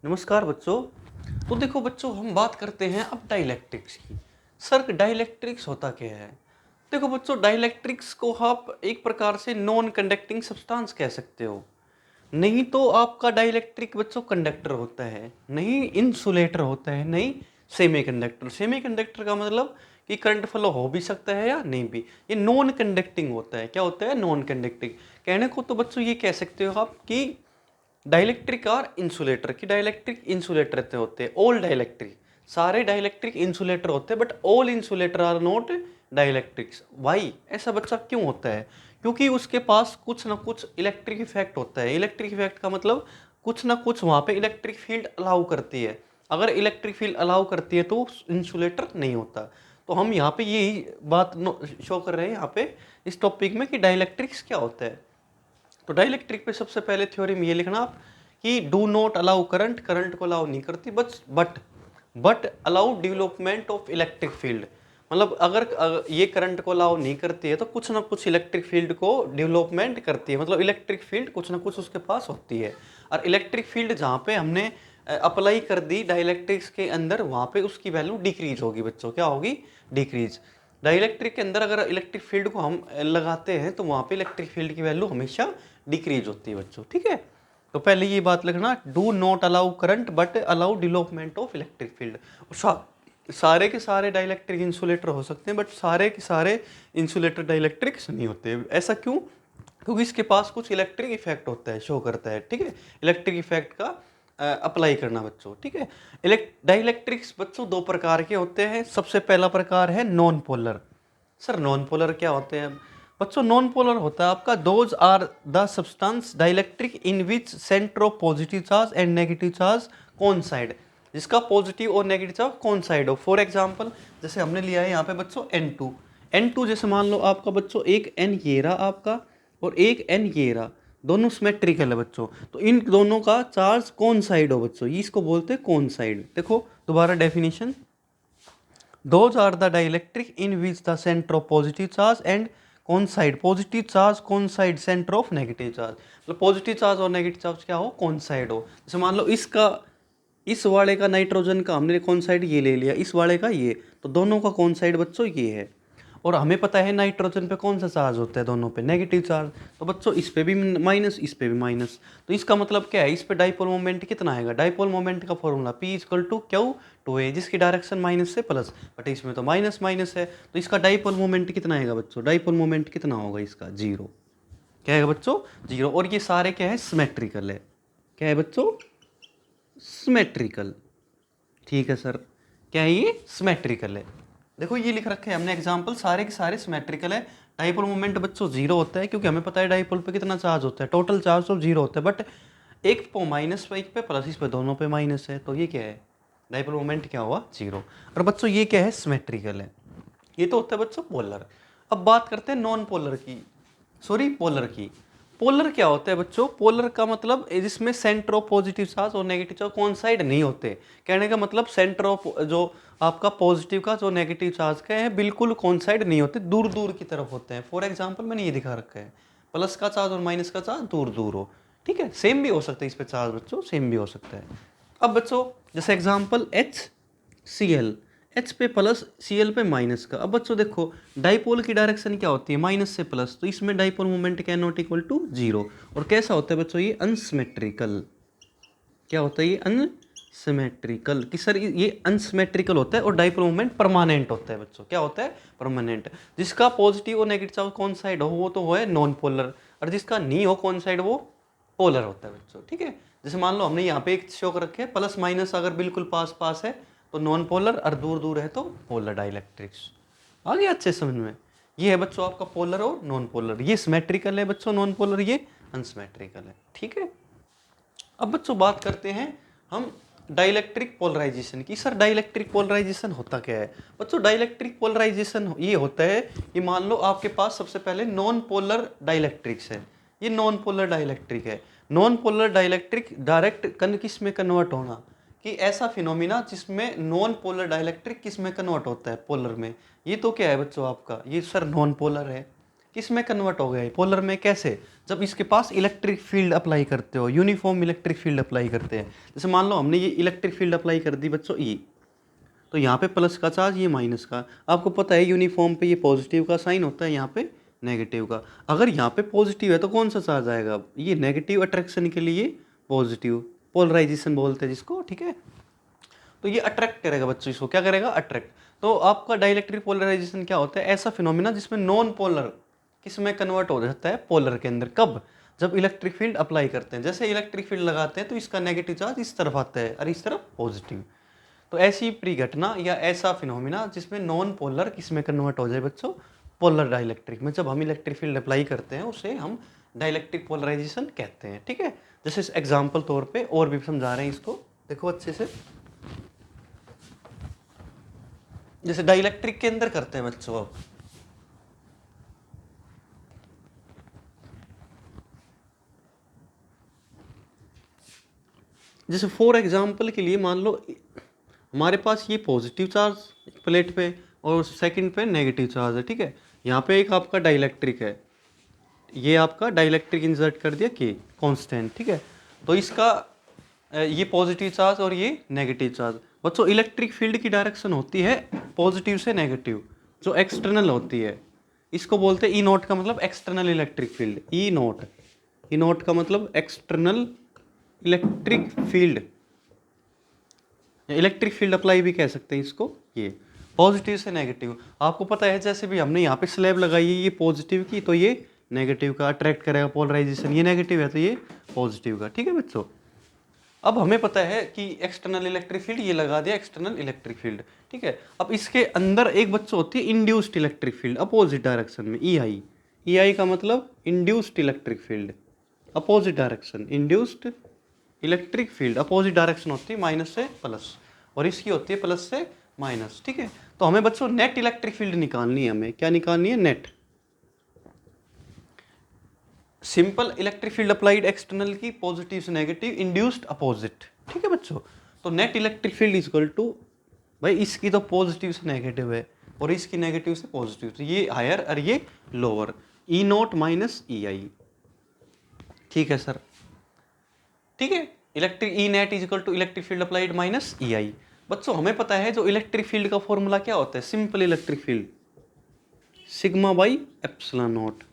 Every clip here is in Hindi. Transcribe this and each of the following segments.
नमस्कार बच्चों। तो देखो बच्चों, हम बात करते हैं अब डाइलेक्ट्रिक्स की। सर डाइलेक्ट्रिक्स होता क्या है? देखो बच्चों, डाइलेक्ट्रिक्स को आप एक प्रकार से नॉन कंडक्टिंग सब्सटेंस कह सकते हो। नहीं तो आपका डाइलेक्ट्रिक बच्चों कंडक्टर होता है, नहीं इंसुलेटर होता है, नहीं सेमीकंडक्टर। सेमीकंडक्टर का मतलब कि करंट फ्लो हो भी सकता है या नहीं भी। ये नॉन कंडक्टिंग होता है। क्या होता है? Non conducting. कहने को तो बच्चों ये कह सकते हो आप कि डाइलेक्ट्रिक और इंसुलेटर की डाइलेक्ट्रिक इंसुलेटर होते हैं। ऑल डाइलेक्ट्रिक, सारे डाइलेक्ट्रिक इंसुलेटर होते हैं, but all insulator are not dielectrics. Why ऐसा बच्चा क्यों होता है? क्योंकि उसके पास कुछ ना कुछ इलेक्ट्रिक इफेक्ट होता है। इलेक्ट्रिक इफेक्ट का मतलब कुछ ना कुछ वहां पे इलेक्ट्रिक फील्ड अलाउ करती है। अगर इलेक्ट्रिक फील्ड अलाउ करती है तो इंसुलेटर नहीं होता। तो हम यहाँ पे यही बात शो कर रहे हैं यहाँ पे इस टॉपिक में कि डाइलेक्ट्रिक्स क्या होता है। तो डाइलेक्ट्रिक पे सबसे पहले थ्योरी में ये लिखना आप कि do not allow current, current को अलाउ नहीं करती, but allow development of electric field. मतलब अगर ये करंट को अलाउ नहीं करती है तो कुछ ना कुछ इलेक्ट्रिक फील्ड को डेवलपमेंट करती है। मतलब इलेक्ट्रिक फील्ड कुछ ना कुछ उसके पास होती है। और इलेक्ट्रिक फील्ड जहाँ पे हमने अप्लाई कर दी डाइलेक्ट्रिक्स के अंदर, वहाँ पे उसकी वैल्यू डिक्रीज होगी बच्चों। क्या होगी? डिक्रीज। डाइलेक्ट्रिक के अंदर अगर इलेक्ट्रिक फील्ड को हम लगाते हैं तो वहाँ पे इलेक्ट्रिक फील्ड की वैल्यू हमेशा डिक्रीज होती है बच्चों। ठीक है, तो पहले ये बात लिखना, do not allow current but allow development of electric field. सारे के सारे डाइलेक्ट्रिक इंसुलेटर हो सकते हैं, बट सारे के सारे इंसुलेटर डाइलेक्ट्रिक्स नहीं होते। ऐसा क्यों? क्योंकि इसके पास कुछ इलेक्ट्रिक इफेक्ट होता है, शो करता है। ठीक है, इलेक्ट्रिक इफेक्ट का अप्लाई करना बच्चों। ठीक है, डाइलेक्ट्रिक्स बच्चों दो प्रकार के होते हैं। सबसे पहला प्रकार है non polar. Sir non polar क्या होते हैं? बच्चों नॉन पोलर होता है आपका those are the substance dielectric in which center of positive charge and negative charge coincide. जिसका पॉजिटिव और नेगेटिव चार्ज कोइंसाइड हो। फॉर एग्जांपल जैसे हमने लिया है यहाँ पे बच्चों N2 जैसे मान लो आपका बच्चों एक N ये रहा आपका और एक N ये रहा, दोनों सिमेट्रिकल है बच्चों। तो इन दोनों का चार्ज कोइंसाइड हो बच्चों, ये इसको बोलते हैं कोइंसाइड। देखो दोबारा definition, those are the dielectric in which the center of positive charge and coincide positive charge coincide center of negative charge। मतलब पॉजिटिव चार्ज और नेगेटिव चार्ज क्या हो? कोइंसाइड हो। जैसे मान लो इसका, इस वाले का नाइट्रोजन का हमने कोइंसाइड ये ले लिया, इस वाले का ये, तो दोनों का कोइंसाइड बच्चों ये है। और हमें पता है नाइट्रोजन पे कौन सा चार्ज होता है? दोनों पे नेगेटिव चार्ज। तो बच्चों इस पे भी माइनस, इस पे भी माइनस। तो इसका मतलब क्या है? इस पे डाइपोल मोमेंट कितना आएगा? डाइपोल मोमेंट का formula P equal to Q two A, जिसकी डायरेक्शन माइनस से प्लस, बट इसमें तो माइनस माइनस है। तो इसका डाइपोल मोमेंट कितना आएगा बच्चों? डाइपोल मोमेंट कितना होगा इसका? जीरो। क्या है बच्चों? जीरो। और ये सारे क्या है? सिमेट्रिकल है। क्या है बच्चों? सिमेट्रिकल। ठीक है सर, क्या है ये? सिमेट्रिकल है। देखो ये लिख रखे हैं हमने एग्जाम्पल, सारे के सारे सिमेट्रिकल है। डाइपोल मोमेंट बच्चों जीरो होता है, क्योंकि हमें पता है डाइपोल पे कितना चार्ज होता है, टोटल चार्ज तो जीरो होता है। बट एक पे माइनस पे, एक पे प्लस, इस पे दोनों पे माइनस है, तो ये क्या है? डाइपोल मोमेंट क्या हुआ? जीरो। और बच्चों ये क्या है? सिमेट्रिकल है। ये तो होता है बच्चों पोलर। अब बात करते हैं नॉन पोलर की, सॉरी पोलर की। पोलर क्या होता है बच्चों? पोलर का मतलब जिसमें सेंटर ऑफ पॉजिटिव चार्ज और नेगेटिव चार्ज कोइंसाइड नहीं होते। कहने का मतलब सेंटर ऑफ जो आपका पॉजिटिव का जो नेगेटिव चार्ज का है बिल्कुल कोइंसाइड नहीं होते, दूर दूर की तरफ होते हैं। फॉर एग्जांपल मैंने ये दिखा रखा है, प्लस का चार्ज और माइनस का चार्ज दूर दूर हो। ठीक है, सेम भी हो सकता है इस पे चार्ज बच्चों, सेम भी हो सकता है। अब बच्चों जैसे एग्जांपल HCl, H पे प्लस Cl पे माइनस का। अब बच्चों देखो डाइपोल की डायरेक्शन क्या होती है? माइनस से प्लस, तो इसमें डाइपोल मोमेंट क्या नॉट इक्वल टू जीरो। और कैसा होता है बच्चों? ये अनसिमेट्रिकल। क्या होता है ये? अनसिमेट्रिकल। कि सर ये अनसिमेट्रिकल होता है और डाइपोल मोमेंट परमानेंट होता है बच्चों। क्या होता है? परमानेंट। जिसका पॉजिटिव और नेगेटिव चार्ज कौन साइड हो वो तो वो है नॉन पोलर, और जिसका नहीं हो कौन साइड वो पोलर होता है बच्चों। ठीक है, जैसे मान लो हमने यहाँ पे एक शो कर रखे हैं, प्लस माइनस अगर बिल्कुल पास पास है तो नॉन पोलर, और दूर दूर है तो पोलर डाइलेक्ट्रिक्स। आ गया अच्छे समझ में? ये है बच्चों आपका पोलर और नॉन पोलर। ये सिमेट्रिकल है बच्चों नॉन पोलर, ये अनसिमेट्रिकल है। ठीक है, अब बच्चों बात करते हैं हम डाइलेक्ट्रिक पोलराइजेशन की। सर डाइलेक्ट्रिक पोलराइजेशन होता क्या है? बच्चों डाइलेक्ट्रिक पोलराइजेशन ये होता है कि मान लो आपके पास सबसे पहले नॉन पोलर डाइलेक्ट्रिक्स है। ये नॉन पोलर डाइलेक्ट्रिक है। नॉन पोलर डाइलेक्ट्रिक डायरेक्ट किस में कन्वर्ट होना, कि ऐसा फिनोमिना जिसमें नॉन पोलर डाइलेक्ट्रिक किस में कन्वर्ट होता है? पोलर में। ये तो क्या है बच्चों आपका? ये सर नॉन पोलर है। किस में कन्वर्ट हो गया है, पोलर में। कैसे? जब इसके पास इलेक्ट्रिक फील्ड अप्लाई करते हो, यूनिफॉर्म इलेक्ट्रिक फील्ड अप्लाई करते हैं। जैसे मान लो हमने ये इलेक्ट्रिक फील्ड अप्लाई कर दी बच्चों ई, तो यहाँ पे प्लस का चार्ज, ये माइनस का। आपको पता है यूनिफॉर्म पे ये पॉजिटिव का साइन होता है, यहाँ पे नेगेटिव का। अगर यहाँ पे पॉजिटिव है तो कौन सा चार्ज आएगा? ये नेगेटिव अट्रैक्शन के लिए पॉजिटिव, पोलराइजेशन बोलते हैं जिसको, ठीक है। तो ये अट्रैक्ट करेगा बच्चों, इसको क्या करेगा? अट्रैक्ट। तो आपका डाइलेक्ट्रिक पोलराइजेशन क्या होता है? ऐसा फिनोमिना जिसमें नॉन पोलर किस में कन्वर्ट हो जाता है? पोलर के अंदर। कब? जब इलेक्ट्रिक फील्ड अप्लाई करते हैं। जैसे इलेक्ट्रिक फील्ड लगाते हैं तो इसका नेगेटिव चार्ज इस तरफ आता है और इस तरफ पॉजिटिव। तो ऐसी परिघटना या ऐसा फिनोमिना जिसमें नॉन पोलर किस में कन्वर्ट हो जाए बच्चों? पोलर डाइलेक्ट्रिक में। जब हम इलेक्ट्रिक फील्ड अप्लाई करते हैं उसे हम डाइलेक्ट्रिक पोलराइजेशन कहते हैं, ठीक है। जैसे इस एग्जाम्पल तौर पे और भी समझा रहे हैं इसको, देखो अच्छे से। जैसे डाइलेक्ट्रिक के अंदर करते हैं बच्चों, अब जैसे फॉर एग्जाम्पल के लिए मान लो हमारे पास ये पॉजिटिव चार्ज प्लेट पे और सेकंड पे नेगेटिव चार्ज है, ठीक है। यहाँ पे एक आपका डाइलेक्ट्रिक है, ये आपका डाइलेक्ट्रिक इंसर्ट कर दिया के कांस्टेंट, ठीक है। तो इसका ये पॉजिटिव चार्ज और ये नेगेटिव चार्ज। बच्चों इलेक्ट्रिक फील्ड की डायरेक्शन होती है पॉजिटिव से नेगेटिव, जो एक्सटर्नल होती है। इसको बोलते हैं ई नोट, का मतलब एक्सटर्नल इलेक्ट्रिक फील्ड। ई नोट, ई नोट का मतलब external electric field, electric field apply भी कह सकते हैं इसको। ये पॉजिटिव से नेगेटिव। आपको पता है जैसे भी हमने यहाँ पे स्लैब लगाई है ये पॉजिटिव की, तो ये नेगेटिव का अट्रैक्ट करेगा पोलराइजेशन। ये नेगेटिव है तो ये पॉजिटिव का, ठीक है बच्चों। अब हमें पता है कि एक्सटर्नल इलेक्ट्रिक फील्ड, ये लगा दिया एक्सटर्नल इलेक्ट्रिक फील्ड, ठीक है। अब इसके अंदर एक बच्चों होती है induced electric field opposite direction में, ई आई। ई आई का मतलब induced electric field opposite direction. Induced electric field opposite direction होती है माइनस से प्लस, और इसकी होती है प्लस से माइनस, ठीक है। तो हमें बच्चों नेट इलेक्ट्रिक फील्ड निकालनी है। हमें क्या निकालनी है? Net. Simple electric field applied external की, पॉजिटिव से नेगेटिव, इंड्यूस्ड अपोजिट, ठीक है बच्चों। तो net electric field is equal to, भाई इसकी तो पॉजिटिव से नेगेटिव है और इसकी नेगेटिव से पॉजिटिव, तो ये हायर और ये lower, E naught minus E I, ठीक है सर, ठीक है। Electric E net is equal to electric field applied minus E I. बच्चों हमें पता है जो इलेक्ट्रिक फील्ड का फॉर्मूला क्या होता है? Simple electric field sigma by epsilon not,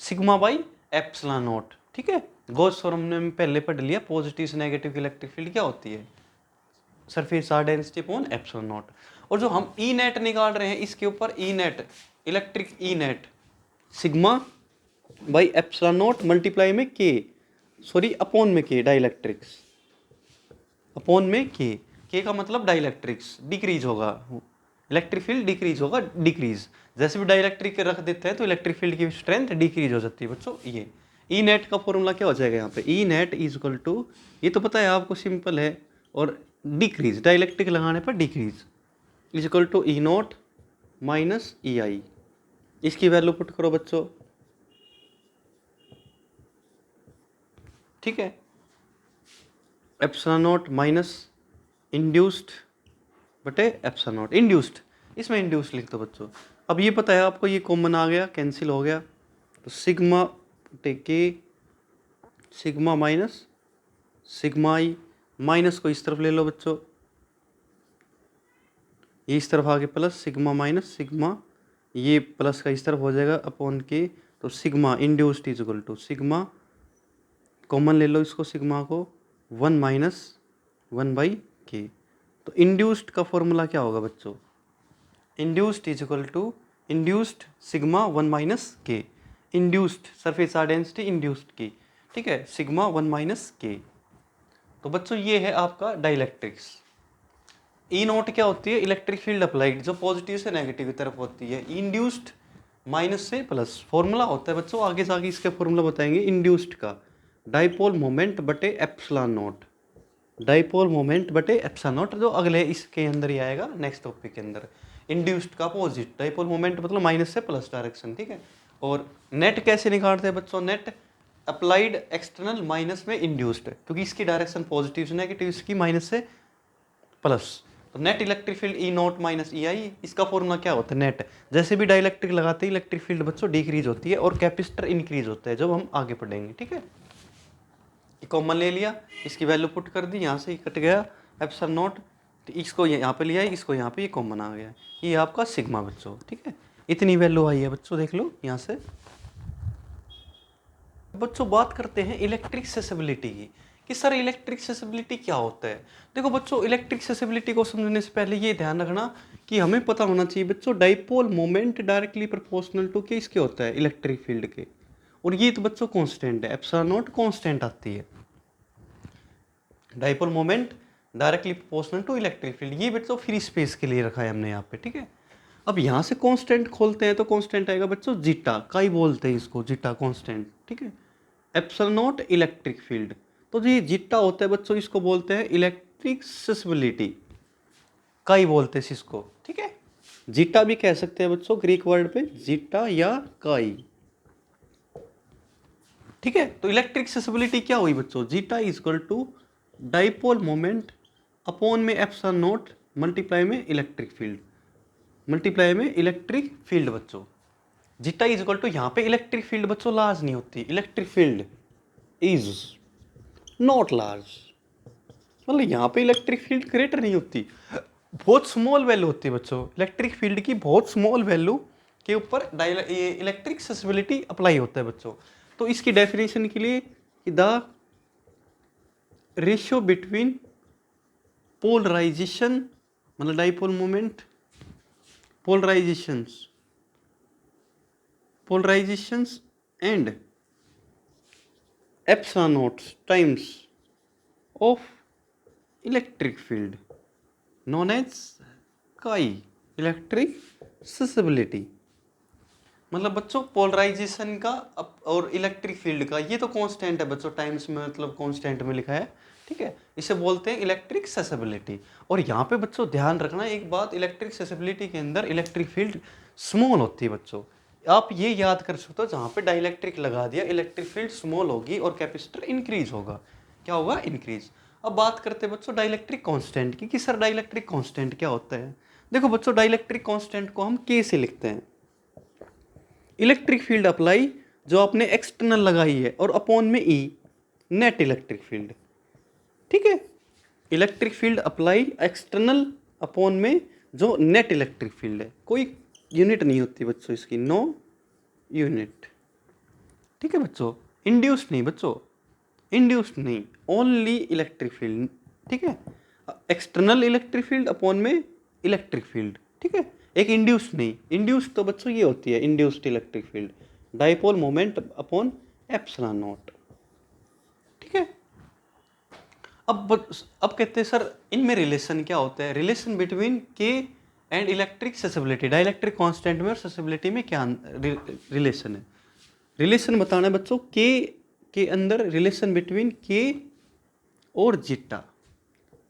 sigma by epsilon naught, ठीक है। गॉस थ्योरम ने पहले पढ़ लिया, पॉजिटिव से नेगेटिव की इलेक्ट्रिक फील्ड क्या होती है? Surface charge density upon epsilon not. और जो हम ई नेट निकाल रहे हैं इसके ऊपर E net, electric E net sigma by epsilon not multiply में के, सॉरी अपॉन में के, डाइलेक्ट्रिक्स अपॉन में के का मतलब डाइलेक्ट्रिक्स डिक्रीज होगा, इलेक्ट्रिक फील्ड डिक्रीज होगा, डिक्रीज। जैसे भी डाइलेक्ट्रिक रख देते हैं तो इलेक्ट्रिक फील्ड की स्ट्रेंथ डिक्रीज हो जाती है बच्चों। ये ई नेट का फॉर्मूला क्या हो जाएगा यहाँ पे? ई नेट इज इक्वल टू, ये तो पता है आपको, सिंपल है, और डिक्रीज डाइलेक्ट्रिक लगाने पर decrease is equal to E naught minus E I. इसकी वैल्यू पुट करो बच्चों, ठीक है। एप्सिलॉन नॉट माइनस इंड्यूस्ड बटे एप्सिलॉन नॉट, इंड्यूस्ड, इसमें इंड्यूस्ड लिख दो बच्चों। अब ये पता है आपको, ये कॉमन आ गया, कैंसिल हो गया, तो सिग्मा बटे के, सिग्मा माइनस सिग्मा आई, माइनस को इस तरफ ले लो बच्चों, ये इस तरफ आगे प्लस, सिग्मा माइनस सिग्मा, ये प्लस का इस तरफ हो जाएगा अपॉन के, तो sigma induced is equal to sigma, common ले लो इसको सिग्मा को, 1 माइनस 1 बाई के। तो इंड्यूस्ड का फॉर्मूला क्या होगा बच्चों? Induced is equal to induced sigma 1 minus K, induced surface charge density induced की, ठीक है, सिग्मा 1 माइनस के। तो बच्चों ये है आपका डाइलेक्ट्रिक्स। ई नोट क्या होती है? इलेक्ट्रिक फील्ड अप्लाइड, जो पॉजिटिव से नेगेटिव की तरफ होती है। इंड्यूस्ड माइनस से प्लस, फॉर्मूला होता है बच्चों, आगे से आगे इसके फॉर्मूला बताएंगे। इंड्यूस्ड का डाइपोल मोमेंट बटे एप्सिलॉन नॉट, डाइपोल मोमेंट बटे एप्सिलॉन नॉट, जो अगले इसके अंदर ही आएगा नेक्स्ट टॉपिक के अंदर। इंड्यूस्ड का अपोजिट, डाइपोल मोमेंट मतलब माइनस से प्लस डायरेक्शन, ठीक है। और नेट कैसे निकालते हैं बच्चों? नेट अप्लाइड एक्सटर्नल माइनस में इंड्यूस्ड, क्योंकि इसकी डायरेक्शन पॉजिटिव से नेगेटिव, इसकी माइनस से प्लस, तो net electric field E naught minus E I, इसका फॉर्मूला क्या होता है नेट। जैसे भी डाइलेक्ट्रिक लगाते हैं इलेक्ट्रिक फील्ड बच्चों डिक्रीज होती है और कैपेसिटर इंक्रीज होता है, जब हम आगे पढ़ेंगे। ठीक है, कॉमन ले लिया, इसकी वैल्यू पुट कर दी, यहाँ से ही कट गया एप्सिलॉन नॉट, तो इसको यहाँ पे लिया, इसको यहाँ पे ये कॉमन आ गया, ये आपका सिग्मा बच्चों। ठीक है, इतनी वैल्यू आई है बच्चों, देख लो यहाँ से। बच्चों बात करते हैं इलेक्ट्रिक सेसिबिलिटी की, कि सर इलेक्ट्रिक सेसिबिलिटी क्या होता है। देखो बच्चों, इलेक्ट्रिक सेसिबिलिटी को समझने से पहले ये ध्यान रखना कि हमें पता होना चाहिए बच्चों dipole moment directly proportional to के इसके होता है इलेक्ट्रिक फील्ड के, और ये तो बच्चों कांस्टेंट है, एप्सिलॉन नॉट कांस्टेंट आती है। Dipole moment directly proportional to electric field, ये बच्चों फ्री स्पेस के लिए रखा है हमने यहाँ पे। ठीक है, अब यहाँ से कांस्टेंट खोलते हैं तो कांस्टेंट आएगा बच्चों जीटा, काई बोलते हैं इसको, जीटा कांस्टेंट। ठीक है, एप्सिलॉन नॉट इलेक्ट्रिक फील्ड, तो ये जीटा होता है बच्चों, इसको बोलते हैं इलेक्ट्रिक सेसिबिलिटी, काई बोलते हैं इसको। ठीक है, जीटा भी कह सकते हैं बच्चों, ग्रीक वर्ड पे जीटा या काई। ठीक है, तो इलेक्ट्रिक सेसिबिलिटी क्या हुई बच्चों, zeta is equal to dipole moment upon में एप्सिलॉन नॉट मल्टीप्लाई में इलेक्ट्रिक फील्ड, मल्टीप्लाई में इलेक्ट्रिक फील्ड बच्चों। जीटा इज इक्वल टू, यहाँ पे इलेक्ट्रिक फील्ड बच्चों लार्ज नहीं होती, electric field is not large, मतलब यहाँ पे इलेक्ट्रिक फील्ड ग्रेटर नहीं होती, बहुत स्मॉल वैल्यू होती है बच्चों, इलेक्ट्रिक फील्ड की बहुत स्मॉल वैल्यू के ऊपर इलेक्ट्रिक सेसिबिलिटी अप्लाई होता है बच्चों। तो इसकी डेफिनेशन के लिए द रेशियो बिटवीन पोलराइजेशन, मतलब dipole moment, polarisations and epsilon naught times of electric field known as chi, electric susceptibility. मतलब बच्चों पोलराइजेशन का और इलेक्ट्रिक फील्ड का, ये तो कांस्टेंट है बच्चों, टाइम्स में मतलब कांस्टेंट में लिखा है। ठीक है, इसे बोलते हैं इलेक्ट्रिक सेसिबिलिटी। और यहाँ पे बच्चों ध्यान रखना एक बात, इलेक्ट्रिक सेसिबिलिटी के अंदर इलेक्ट्रिक फील्ड स्मॉल होती है बच्चों, आप ये याद कर सकते हो, जहाँ पे डाइलेक्ट्रिक लगा दिया इलेक्ट्रिक फील्ड स्मॉल होगी और कैपेसिटर इंक्रीज होगा, क्या होगा, इंक्रीज। अब बात करते हैं बच्चों डाइलेक्ट्रिक कांस्टेंट की, कि सर डाइलेक्ट्रिक कांस्टेंट क्या होता है। देखो बच्चों, डाइलेक्ट्रिक कांस्टेंट को हम के से लिखते हैं, इलेक्ट्रिक फील्ड अप्लाई जो आपने एक्सटर्नल लगाई है, और अपॉन में ई नेट इलेक्ट्रिक फील्ड। ठीक है, electric field apply external upon में जो नेट इलेक्ट्रिक फील्ड है, कोई यूनिट नहीं होती बच्चों इसकी, नो यूनिट। ठीक है बच्चों, इंड्यूस्ड नहीं बच्चों, इंड्यूस्ड नहीं, ओनली इलेक्ट्रिक फील्ड। ठीक है, एक्सटर्नल इलेक्ट्रिक फील्ड अपॉन में इलेक्ट्रिक फील्ड। ठीक है, एक इंड्यूस्ड नहीं, इंड्यूस्ड तो बच्चों ये होती है induced electric field, dipole moment upon epsilon naught. ठीक है, अब कहते हैं सर इनमें रिलेशन क्या होता है, रिलेशन बिटवीन के एंड इलेक्ट्रिक सेसिबिलिटी, डाइलेक्ट्रिक कांस्टेंट में और सेसिबिलिटी में क्या रिलेशन है। रिलेशन बताना है बच्चों, के अंदर रिलेशन बिटवीन के और जीटा,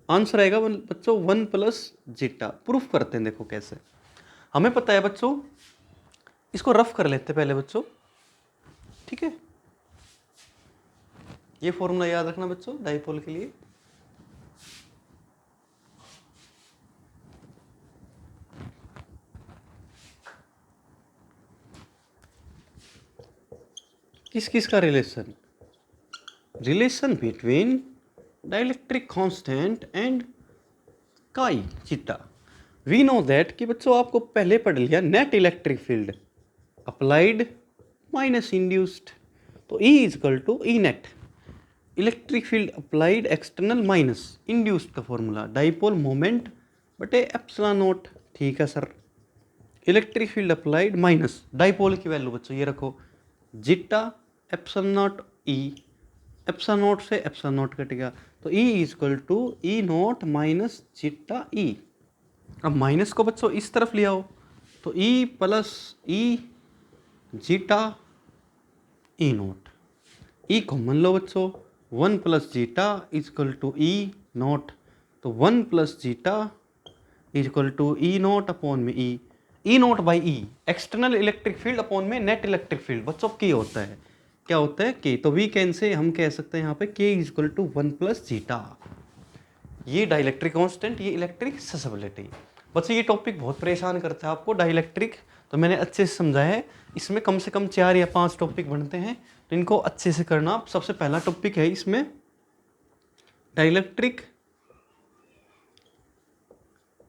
आंसर आएगा बच्चों 1 प्लस जीटा। प्रूफ करते हैं, देखो कैसे, हमें पता है बच्चों, इसको रफ कर लेते हैं पहले बच्चों। ठीक है, ये फॉर्मूला याद रखना बच्चों डाइपोल के लिए, किस किस का relation, relation between dielectric constant and chi zeta. We know that कि बच्चों आपको पहले पढ़ लिया, net electric field applied minus induced, तो E is equal to E net, electric field applied external minus induced का फॉर्मूला डाइपोल मोमेंट बटे एप्सिलॉन नॉट। ठीक है sir, electric field applied minus dipole की वैल्यू बच्चों ये रखो, zeta epsilon naught E, epsilon naught से एप्सिलॉन नॉट कट गया, तो E is equal to E naught minus zeta E. अब माइनस को बच्चों इस तरफ ले आओ, तो E plus E zeta E naught, E common लो बच्चों, 1 plus zeta is equal to E naught, तो 1 plus zeta is equal to E naught upon में E naught by E, external electric field upon में नेट इलेक्ट्रिक फील्ड बच्चों के होता है, क्या होता है के, तो वी कैन से हम कह सकते हैं यहाँ पे K is equal to 1 plus zeta, ये डाइलेक्ट्रिक कांस्टेंट, ये इलेक्ट्रिक ससेप्टिबिलिटी। बच्चों ये टॉपिक बहुत परेशान करता है आपको, डाइलेक्ट्रिक, तो मैंने अच्छे से समझाया है। इसमें कम से कम 4 या 5 टॉपिक बनते हैं, तो इनको अच्छे से करना। आप सबसे पहला टॉपिक है इसमें डाइलेक्ट्रिक,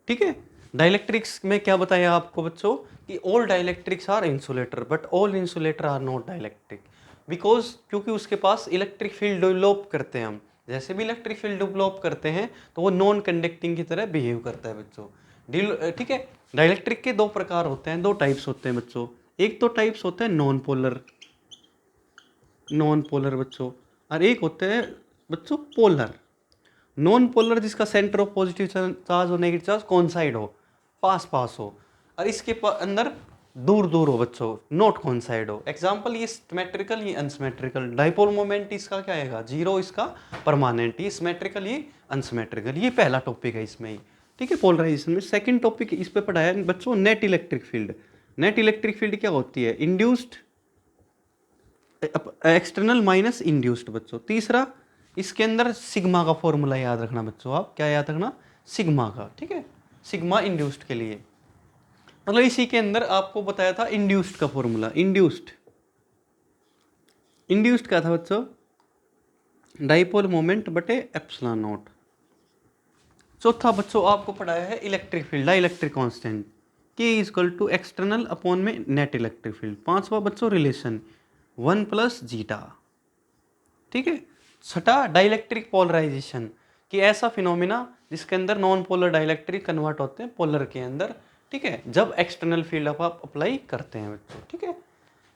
ठीक है। डाइलेक्ट्रिक्स में क्या बताया आपको बच्चों कि all dielectrics are insulator but all insulator are not dielectric, because क्योंकि उसके पास इलेक्ट्रिक फील्ड डेवलप करते हैं हम, जैसे भी इलेक्ट्रिक फील्ड डेवलप करते हैं तो वो नॉन कंडक्टिंग की तरह बिहेव करता है बच्चों, ठीक है। डाइलेक्ट्रिक के 2 प्रकार होते हैं, 2 टाइप्स होते हैं बच्चों। एक तो टाइप्स होते हैं नॉन पोलर, नॉन पोलर बच्चों, और एक होते हैं बच्चों पोलर। नॉन पोलर जिसका सेंटर ऑफ पॉजिटिव चार्ज और नेगेटिव चार्ज कॉन्साइड हो, पास पास हो, और इसके अंदर दूर दूर हो बच्चों, नॉट कॉन्साइड हो। एग्जाम्पल ये सिमेट्रिकल, ये अनसिमेट्रिकल। डाइपोल मोमेंट इसका क्या आएगा, 0, इसका परमानेंट। ये सिमेट्रिकल, ये अनसिमेट्रिकल। ये पहला टॉपिक है इसमें ही, ठीक है, पोलराइजेशन में। सेकंड टॉपिक इस पे पढ़ाया बच्चों net electric field. Net electric field क्या होती है, इंड्यूस्ड एक्सटर्नल माइनस इंड्यूस्ड बच्चों। तीसरा इसके अंदर सिग्मा का फॉर्मूला याद रखना बच्चों, आप क्या याद रखना, सिग्मा का, ठीक है, सिग्मा इंड्यूस्ड के लिए। मतलब इसी के अंदर आपको बताया था इंड्यूस्ड का फॉर्मूला। इंड्यूस्ड क्या था बच्चों, डाइपोल मोमेंट बटे एप्सिलॉन नॉट। चौथा बच्चों आपको पढ़ाया है electric field, dielectric constant, K is equal to external upon में नेट इलेक्ट्रिक फील्ड। पांचवा बच्चों रिलेशन 1 + जीटा, ठीक है। छठा डाइलेक्ट्रिक पोलराइजेशन, कि ऐसा फिनोमिना जिसके अंदर नॉन पोलर डाइलेक्ट्रिक कन्वर्ट होते हैं पोलर के अंदर, ठीक है, जब एक्सटर्नल फील्ड आप अप्लाई करते हैं बच्चों, ठीक है।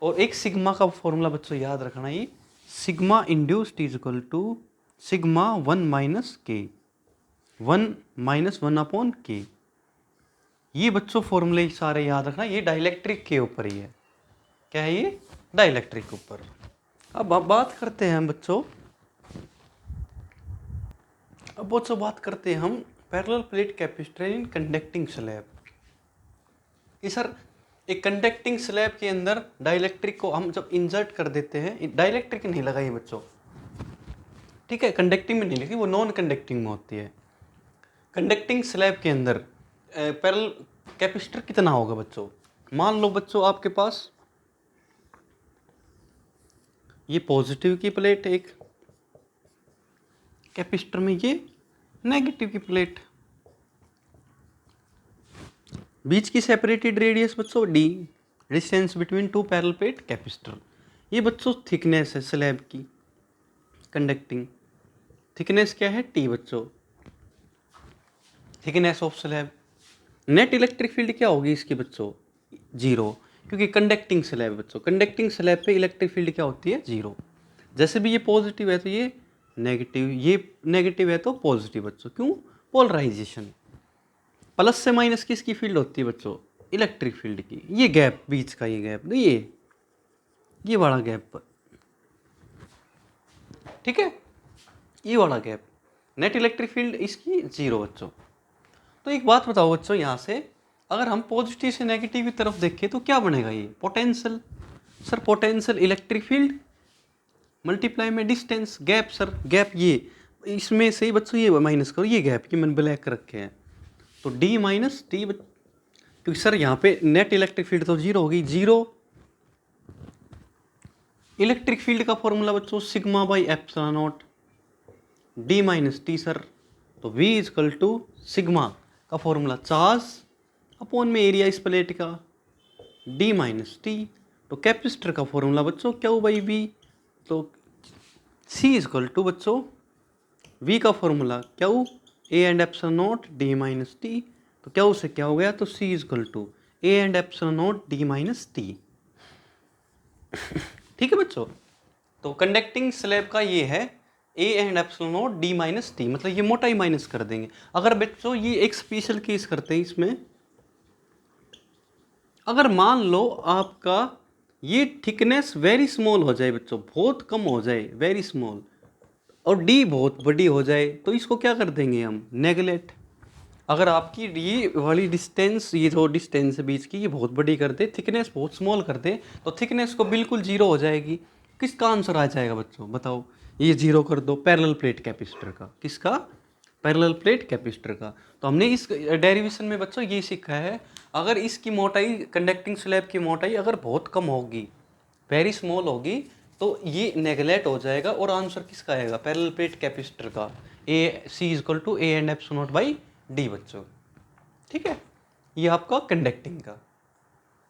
और एक सिग्मा का फॉर्मूला बच्चों याद रखना, ये sigma induced is equal to sigma 1 - के, 1 - 1/k। ये बच्चों फॉर्मूले सारे याद रखना, ये डाइलेक्ट्रिक के ऊपर ही है। क्या है ये, डाइलेक्ट्रिक के ऊपर। अब बात करते हैं बच्चों, बात करते हैं हम parallel plate capacitor in conducting slab. ये सर एक कंडक्टिंग स्लैब के अंदर डाइलेक्ट्रिक को हम जब इंसर्ट कर देते हैं, डाइलेक्ट्रिक नहीं लगाई बच्चों, ठीक है, कंडक्टिंग में नहीं लगी, वो नॉन कंडक्टिंग में होती है। कंडक्टिंग स्लैब के अंदर पैरेलल कैपेसिटर कितना होगा बच्चों, मान लो बच्चों आपके पास ये पॉजिटिव की प्लेट एक कैपेसिटर में, ये नेगेटिव की प्लेट, बीच की सेपरेटेड रेडियस बच्चों d, distance between 2 parallel plate capacitor. ये बच्चों थिकनेस है स्लैब की, कंडक्टिंग थिकनेस क्या है, t बच्चों, thickness of slab. Net electric field क्या होगी इसकी बच्चों, 0, क्योंकि कंडक्टिंग स्लैब बच्चों, कंडक्टिंग स्लैब पे इलेक्ट्रिक फील्ड क्या होती है, 0। जैसे भी ये पॉजिटिव है तो ये नेगेटिव, ये नेगेटिव है तो पॉजिटिव बच्चों, क्यों, पोलराइजेशन। प्लस से माइनस किसकी फील्ड होती है बच्चों, इलेक्ट्रिक फील्ड की। ये गैप बीच का, ये गैप, तो ये वाला गैप, ठीक है, ये वाला गैप, नेट इलेक्ट्रिक फील्ड इसकी 0 बच्चों। तो एक बात बताओ बच्चों, यहाँ से अगर हम पॉजिटिव से नेगेटिव की तरफ देखें तो क्या बनेगा, ये potential. Sir potential electric field multiply में डिस्टेंस, गैप सर, गैप ये इसमें से ही बच्चों ये माइनस करो, ये गैप की मैंने ब्लैक रखे हैं, तो d - t, क्योंकि सर यहाँ पे नेट इलेक्ट्रिक फील्ड तो 0 होगी, 0 इलेक्ट्रिक फील्ड का फॉर्मूला बच्चों sigma by epsilon not, d - t sir, तो v = सिग्मा का फॉर्मूला चार्ज अपॉन में एरिया इस प्लेट का, d - t, तो कैपेसिटर का फॉर्मूला बच्चों Q/V, तो C = बच्चों V का formula Q A and epsilon not d - t, तो Q से क्या हो गया, तो C = A and epsilon not d - t, ठीक है बच्चों। तो कंडक्टिंग स्लैब का ये है A and epsilon not d - t, मतलब ये मोटाई माइनस कर देंगे। अगर बच्चों ये एक स्पेशल केस करते हैं इसमें, अगर मान लो आपका ये थिकनेस वेरी स्मॉल हो जाए बच्चों, बहुत कम हो जाए, वेरी स्मॉल, और d बहुत बड़ी हो जाए, तो इसको क्या कर देंगे हम, नेगलेक्ट। अगर आपकी ये वाली डिस्टेंस, ये जो डिस्टेंस है बीच की, ये बहुत बड़ी कर दे, थिकनेस बहुत स्मॉल कर दे, तो थिकनेस को बिल्कुल 0 हो जाएगी। किसका आंसर आ जाएगा बच्चों, बताओ, ये 0 कर दो पैरेलल प्लेट कैपेसिटर का, किसका, पैरेलल प्लेट कैपेसिटर का। तो हमने इस डेरिवेशन में बच्चों ये सीखा है, अगर इसकी मोटाई, कंडक्टिंग स्लैब की मोटाई अगर बहुत कम होगी, वेरी स्मॉल होगी, तो ये नेगलेक्ट हो जाएगा और आंसर किसका आएगा, पैरेलल प्लेट कैपेसिटर का, A C is equal to A and epsilon naught by D बच्चों। ठीक है, ये आपका कंडक्टिंग का।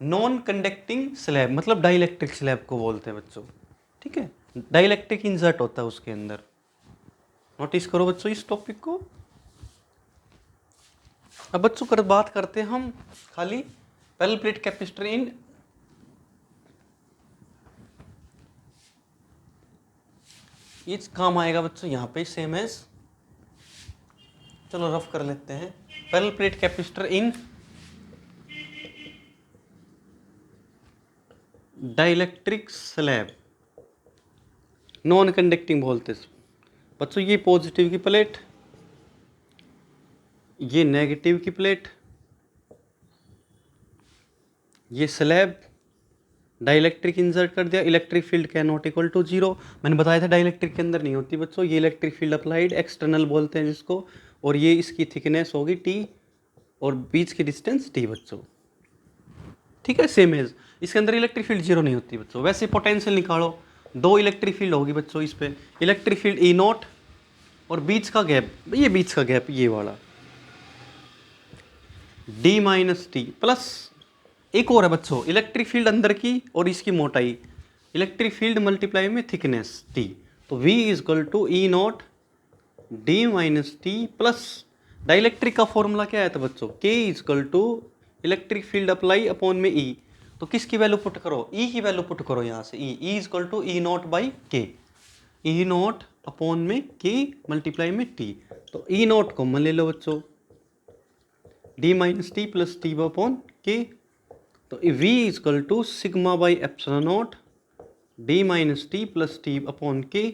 नॉन कंडक्टिंग स्लैब मतलब डाइलेक्ट्रिक स्लैब को बोलते हैं बच्चों। ठीक है, डाइलेक्ट्रिक इंसर्ट होता है उसके अंदर। नोटिस करो बच्चों इस टॉपिक को। अब बच्चों कर बात करते हैं हम खाली पैरेलल प्लेट कैपेसिटर इन ये काम आएगा बच्चों यहाँ पे सेम एज, चलो रफ कर लेते हैं। पैरेलल प्लेट कैपेसिटर इन डाइलेक्ट्रिक स्लैब, नॉन कंडक्टिंग बोलते हैं बच्चों। ये पॉजिटिव की प्लेट, ये नेगेटिव की प्लेट, ये स्लैब, डाइलेक्ट्रिक इंसर्ट कर दिया, electric field can not equal to zero. मैंने बताया था डाइलेक्ट्रिक के अंदर नहीं होती बच्चों, ये इलेक्ट्रिक फील्ड अप्लाइड एक्सटर्नल बोलते हैं जिसको, और ये इसकी थिकनेस होगी टी और बीच की डिस्टेंस टी बच्चों। ठीक है, सेम एज इसके अंदर इलेक्ट्रिक फील्ड जीरो नहीं होती बच्चों। वैसे पोटेंशियल निकालो, दो इलेक्ट्रिक फील्ड होगी बच्चों इस पे, इलेक्ट्रिक फील्ड ई नॉट और बीच का गैप, ये बीच का गैप ये वाला डी माइनस टी प्लस एक और है बच्चों, इलेक्ट्रिक फील्ड अंदर की और इसकी मोटाई, इलेक्ट्रिक फील्ड मल्टीप्लाई में थिकनेस टी, तो V is equal to E naught D minus T plus dielectric का फॉर्मूला क्या है था बच्चों, K is equal to electric field apply upon में E। तो किसकी वैल्यू पुट करो, E की वैल्यू पुट करो यहाँ से, E is equal to E naught by K, E naught upon में K मल्टीप्लाई में T। तो ई नॉट कॉमन ले लो बच्चों, D minus T plus T upon के, तो V is equal to sigma by epsilon naught D minus T plus T upon के।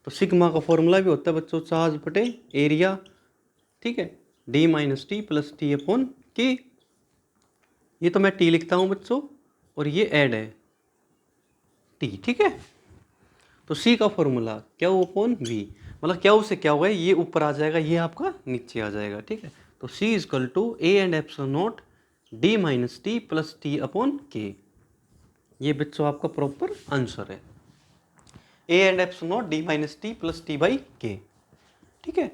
तो सिग्मा का फॉर्मूला भी होता है बच्चों चार्ज बटे एरिया। ठीक है, D minus T plus T upon K, ये तो मैं टी लिखता हूँ बच्चों और ये ऐड है टी। ठीक है, तो सी का फॉर्मूला क्या अपॉन वी, मतलब क्या से क्या होगा, ये ऊपर आ जाएगा, ये आपका नीचे आ जाएगा। ठीक है, तो C is equal to A and epsilon naught D minus T plus T upon K, ये बच्चों आपका प्रॉपर आंसर है, A and epsilon naught D minus T plus T by K. ठीक है,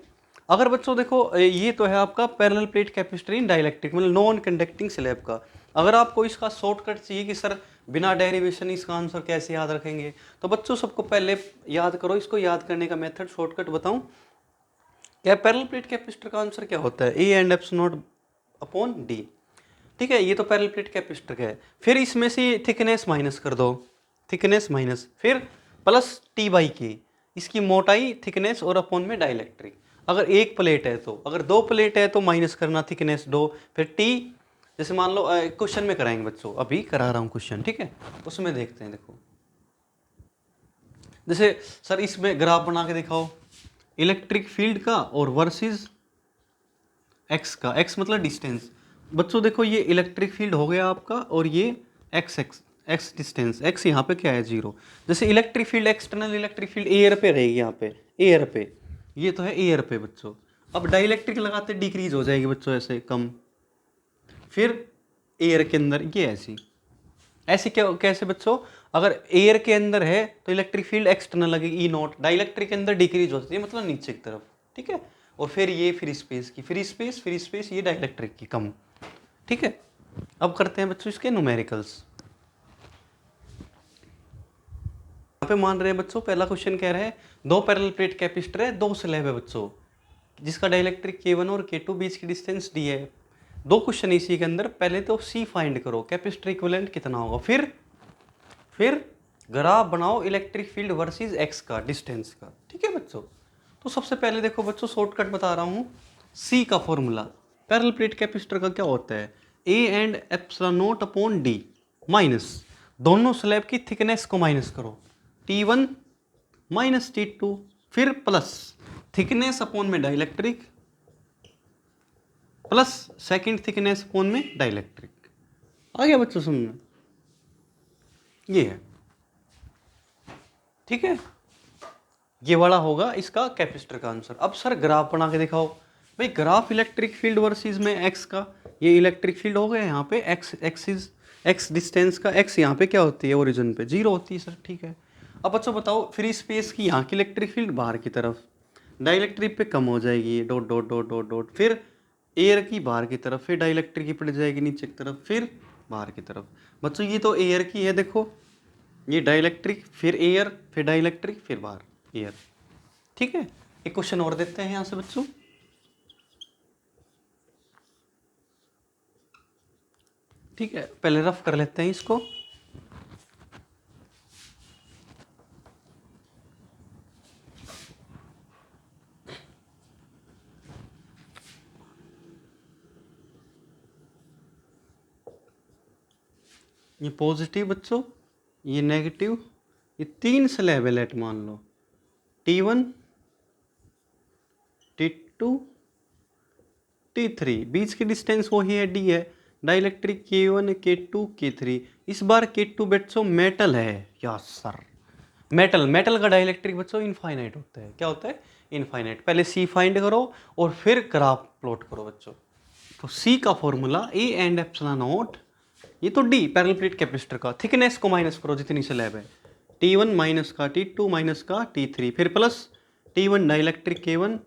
अगर बच्चों देखो ये तो है आपका पैरेलल प्लेट कैपेसिटर इन डाइलेक्ट्रिक मतलब नॉन कंडक्टिंग स्लैब का। अगर आपको इसका शॉर्टकट चाहिए कि सर बिना डेरिवेशन इसका आंसर कैसे याद रखेंगे, तो बच्चों सबको पहले याद करो, इसको याद करने का मेथड शॉर्टकट बताऊं क्या, पैरेलल प्लेट कैपेसिटर का आंसर क्या होता है, A and epsilon not upon D. ठीक है, ये तो पैरेलल प्लेट कैपेसिटर का है, फिर इसमें से थिकनेस माइनस कर दो, थिकनेस माइनस, फिर प्लस टी बाई के, इसकी मोटाई थिकनेस और अपॉन में डाइलेक्ट्रिक। अगर एक प्लेट है तो, अगर दो प्लेट है तो माइनस करना थिकनेस दो, फिर टी, जैसे मान लो क्वेश्चन में कराएंगे बच्चों, अभी करा रहा हूँ क्वेश्चन। ठीक है, उसमें देखते हैं, देखो जैसे सर इसमें ग्राफ बना के दिखाओ इलेक्ट्रिक फील्ड का और वर्सेस एक्स का, एक्स मतलब डिस्टेंस। बच्चों देखो ये इलेक्ट्रिक फील्ड हो गया आपका और ये x x x distance, x यहाँ पे क्या है जीरो। जैसे electric field external electric field air पे रहेगी, यहाँ पे एयर पे, ये तो है एयर पे बच्चों। अब डाइलेक्ट्रिक लगाते डिक्रीज हो जाएगी बच्चों ऐसे कम, फिर एयर के अंदर ये ऐसी ऐसे क्या कैसे बच्चों, अगर एयर के अंदर है तो इलेक्ट्रिक फील्ड एक्सटर्नल लगेगी ई नॉट, डाइलेक्ट्रिक के अंदर डिक्रीज होती है मतलब नीचे की तरफ। ठीक है, और फिर ये फ्री स्पेस की, फ्री स्पेस ये डाइलेक्ट्रिक की कम। ठीक है, अब करते हैं बच्चों इसके न्यूमेरिकल्स। यहाँ पे मान रहे हैं बच्चों, पहला क्वेश्चन कह रहा है दो पैरेलल प्लेट कैपेसिटर है, दो स्लैब है बच्चों, जिसका डाइलेक्ट्रिक K1 और K2 बीच की डिस्टेंस डी है। दो क्वेश्चन इसी के अंदर, पहले तो C फाइंड करो कैपेसिटर इक्विवेलेंट कितना होगा, फिर ग्राफ बनाओ इलेक्ट्रिक फील्ड वर्सेस एक्स का डिस्टेंस का। ठीक है बच्चों, तो सबसे पहले देखो बच्चों शॉर्टकट बता रहा हूँ, C का फॉर्मूला पैरेलल प्लेट कैपेसिटर का क्या होता है, A and epsilon not upon D minus दोनों स्लैब की थिकनेस को माइनस करो, T1 माइनस T2, फिर प्लस थिकनेस अपॉन में dielectric plus second thickness upon में डाइलेक्ट्रिक। आ गया बच्चों समझ, ये है। ठीक है, ये वाला होगा इसका कैपेसिटर का आंसर। अब सर ग्राफ बना के दिखाओ, भाई ग्राफ इलेक्ट्रिक फील्ड वर्सेस में एक्स का, ये इलेक्ट्रिक फील्ड हो गया यहाँ पे एक्स डिस्टेंस का, एक्स यहाँ पे क्या होती है ओरिजिन पे 0 होती है सर, ठीक है। अब बच्चों बताओ फ्री स्पेस की यहाँ की इलेक्ट्रिक फील्ड बाहर की तरफ, डाइलेक्ट्रिक पे कम हो जाएगी ये dot dot dot dot dot, फिर एयर की बाहर की तरफ, फिर डाइलेक्ट्रिक की पड़ जाएगी नीचे की तरफ, फिर बाहर की तरफ। बच्चों ये तो एयर की है, देखो ये डाइलेक्ट्रिक, फिर एयर, फिर डाइलेक्ट्रिक, फिर बाहर एयर, ठीक है। एक क्वेश्चन और देते हैं यहाँ से बच्चों, ठीक है, पहले रफ कर लेते हैं इसको। ये पॉजिटिव बच्चों, ये नेगेटिव, ये 3 स्लैब है लेट मान लो, T1 T2 T3, बीच की डिस्टेंस वही है D है, डाइलेक्ट्रिक K1 K2 K3। इस बार K2 बच्चों मेटल है, यस सर, मेटल का डाइलेक्ट्रिक बच्चों इनफाइनाइट होता है, क्या होता है इनफाइनाइट। पहले C फाइंड करो और फिर ग्राफ प्लॉट करो बच्चों। तो C का formula A and epsilon not, ये तो D पैरेलल प्लेट कैपेसिटर का, थिकनेस को माइनस करो जितनी स्लैब है, T1 माइनस का T2 माइनस का T3, फिर plus T1 dielectric K1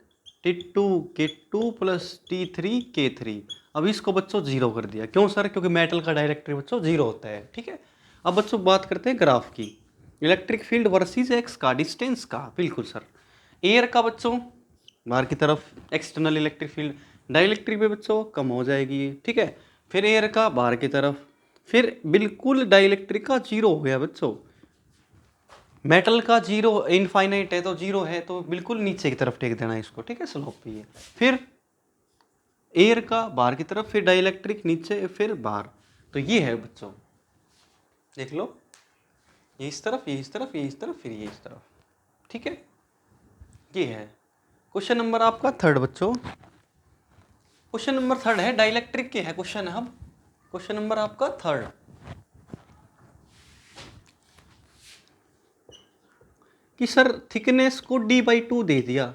T2 K2 plus T3 K3। अब इसको बच्चों जीरो कर दिया, क्यों सर, क्योंकि मेटल का डाइलेक्ट्रिक बच्चों जीरो होता है, ठीक है। अब बच्चों बात करते हैं ग्राफ की, इलेक्ट्रिक फील्ड वर्सेस एक्स का, डिस्टेंस का, बिल्कुल सर। एयर का बच्चों बाहर की तरफ एक्सटर्नल इलेक्ट्रिक फील्ड, डाइलेक्ट्रिक पे बच्चों कम हो जाएगी, ठीक है। फिर एयर का बाहर की तरफ, फिर बिल्कुल डाइलेक्ट्रिक का जीरो हो गया बच्चों, मेटल का जीरो इनफाइनाइट है तो जीरो है, तो बिल्कुल नीचे की तरफ टेक देना इसको, ठीक है, स्लोप पे है। फिर एयर का बाहर की तरफ, फिर डाइलेक्ट्रिक नीचे, फिर बाहर। तो ये है बच्चों, देख लो, ये इस तरफ, ये इस तरफ, ये इस तरफ, फिर ये इस तरफ, ठीक है। ये है क्वेश्चन नंबर आपका थर्ड बच्चों, क्वेश्चन नंबर थर्ड है डाइलेक्ट्रिक के है क्वेश्चन है। अब क्वेश्चन नंबर आपका थर्ड, कि सर थिकनेस को D/2 दे दिया,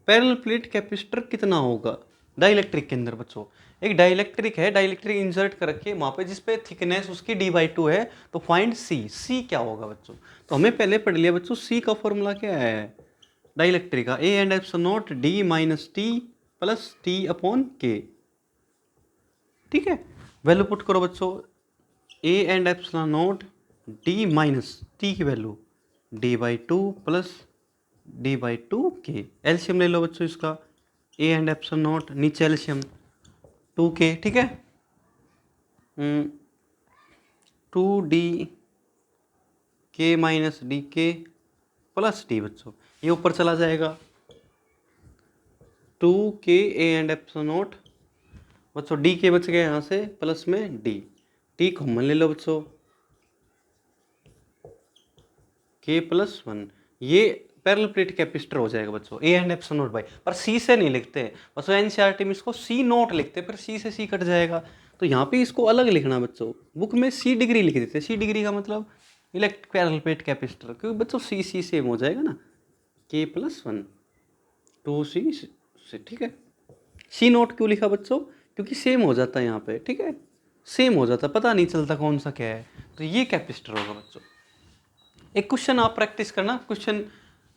पैरेलल प्लेट कैपेसिटर कितना होगा डाइलेक्ट्रिक के अंदर बच्चों। एक डाइलेक्ट्रिक है, डाइलेक्ट्रिक इंसर्ट करके वहां पे जिस पे थिकनेस उसकी D/2 है, तो फाइंड C क्या होगा बच्चों। तो हमें पहले पढ़ लिया बच्चों, C का फॉर्मूला क्या है डाइलेक्ट्रिक का, A and epsilon not D minus T plus T upon K, ठीक है। वैल्यू पुट करो बच्चों, A and epsilon not D minus T की value D/2 plus D/2 K। LCM ले लो बच्चों इसका, A एंड एप्सिलॉन नॉट, नीचे एलसीएम 2K, ठीक है, 2D K minus DK plus D बच्चों, ये ऊपर चला जाएगा 2K A and epsilon not बच्चों, DK बच गया यहाँ से, प्लस में D कॉमन ले लो बच्चों, K प्लस 1, ये पैरेलल प्लेट कैपेसिटर हो जाएगा बच्चों, A and epsilon naught by, पर C से नहीं लिखते बच्चों, एनसीईआरटी में इसको C नॉट लिखते, फिर C से C कट जाएगा, तो यहाँ पे इसको अलग लिखना बच्चों, बुक में C डिग्री लिख देते, C डिग्री का मतलब इलेक्ट्रिक पैरेलल प्लेट कैपेसिटर, क्योंकि बच्चों C सेम हो जाएगा ना, K प्लस 1 2C से, ठीक है। C नॉट क्यों लिखा बच्चों, क्योंकि सेम हो जाता है यहाँ पे, ठीक है, सेम हो जाता, पता नहीं चलता कौन सा क्या है, तो ये कैपेसिटर होगा बच्चों। एक क्वेश्चन आप प्रैक्टिस करना, क्वेश्चन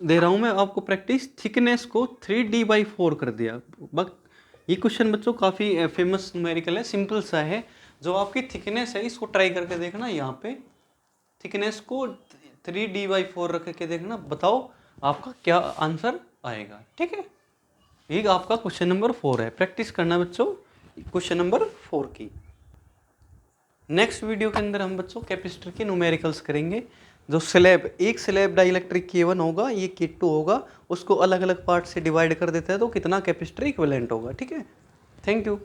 दे रहा हूं मैं आपको प्रैक्टिस, थिकनेस को 3D/4 कर दिया। ये क्वेश्चन बच्चों काफ़ी फेमस न्यूमेरिकल है, सिंपल सा है। जो आपकी थिकनेस है इसको ट्राई करके देखना, यहाँ पे थिकनेस को 3D/4 रख के देखना, बताओ आपका क्या आंसर आएगा, ठीक है। ये आपका क्वेश्चन नंबर 4 है, प्रैक्टिस करना बच्चों क्वेश्चन नंबर 4 की। नेक्स्ट वीडियो के अंदर हम बच्चों कैपेसिटर के न्यूमेरिकल्स करेंगे, जो स्लैब, एक स्लैब डाइलेक्ट्रिक K1 होगा, ये K2 होगा, उसको अलग अलग पार्ट से डिवाइड कर देता है तो कितना कैपेसिटर इक्विवेलेंट होगा, ठीक है। Thank you.